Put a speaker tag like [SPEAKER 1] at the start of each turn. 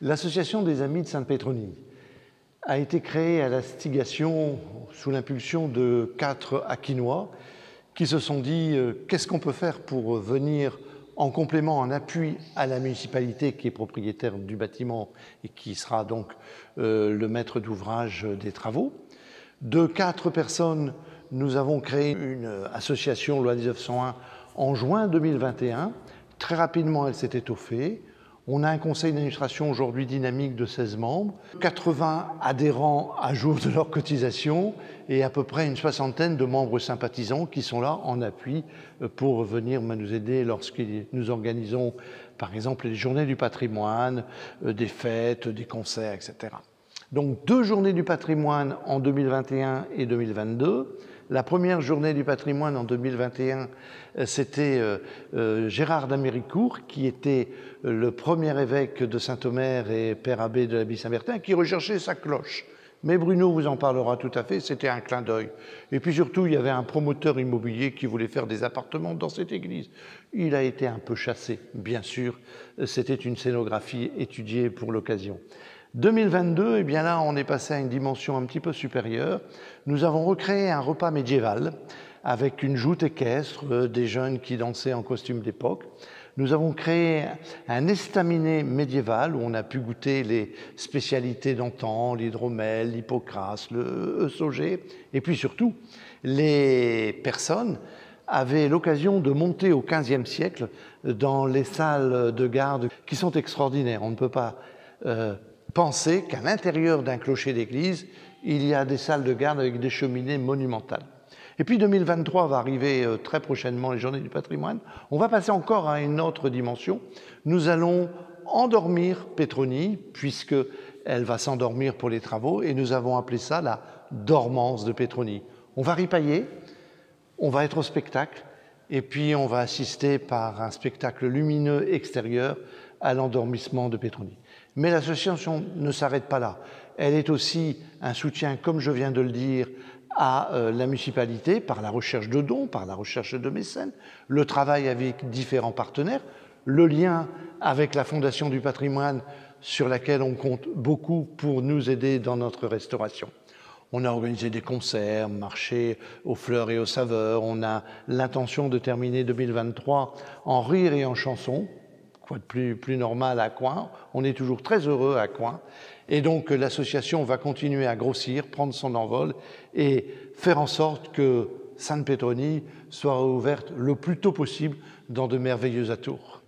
[SPEAKER 1] L'Association des Amis de Sainte-Pétronie a été créée à l'instigation, sous l'impulsion de 4 Aquinois qui se sont dit qu'est-ce qu'on peut faire pour venir en complément, en appui à la municipalité qui est propriétaire du bâtiment et qui sera donc le maître d'ouvrage des travaux. De 4 personnes, nous avons créé une association loi 1901 en juin 2021. Très rapidement, elle s'est étoffée. On a un conseil d'administration aujourd'hui dynamique de 16 membres, 80 adhérents à jour de leur cotisation et à peu près une soixantaine de membres sympathisants qui sont là en appui pour venir nous aider lorsque nous organisons par exemple les journées du patrimoine, des fêtes, des concerts, etc. Donc 2 journées du patrimoine en 2021 et 2022. La première journée du patrimoine en 2021, c'était Gérard d'Américourt, qui était le premier évêque de Saint-Omer et père abbé de l'abbaye Saint-Bertin, qui recherchait sa cloche. Mais Bruno vous en parlera tout à fait, c'était un clin d'œil. Et puis surtout, il y avait un promoteur immobilier qui voulait faire des appartements dans cette église. Il a été un peu chassé, bien sûr. C'était une scénographie étudiée pour l'occasion. 2022, eh bien là, on est passé à une dimension un petit peu supérieure. Nous avons recréé un repas médiéval avec une joute équestre, des jeunes qui dansaient en costume d'époque. Nous avons créé un estaminet médiéval où on a pu goûter les spécialités d'antan, l'hydromel, l'hypocras, le sauger. Et puis surtout, les personnes avaient l'occasion de monter au XVe siècle dans les salles de garde qui sont extraordinaires. On ne peut pas penser qu'à l'intérieur d'un clocher d'église, il y a des salles de garde avec des cheminées monumentales. Et puis 2023 va arriver très prochainement, les Journées du patrimoine. On va passer encore à une autre dimension. Nous allons endormir Pétronie, puisqu'elle va s'endormir pour les travaux, et nous avons appelé ça la dormance de Pétronie. On va ripailler, on va être au spectacle, et puis on va assister par un spectacle lumineux extérieur à l'endormissement de Pétronie. Mais l'association ne s'arrête pas là. Elle est aussi un soutien, comme je viens de le dire, à la municipalité par la recherche de dons, par la recherche de mécènes, le travail avec différents partenaires, le lien avec la Fondation du patrimoine sur laquelle on compte beaucoup pour nous aider dans notre restauration. On a organisé des concerts, marchés aux fleurs et aux saveurs. On a l'intention de terminer 2023 en rire et en chanson. Quoi de plus normal à Coin. On est toujours très heureux à Coin. Et donc l'association va continuer à grossir, prendre son envol et faire en sorte que Sainte-Pétronie soit ouverte le plus tôt possible dans de merveilleux atours.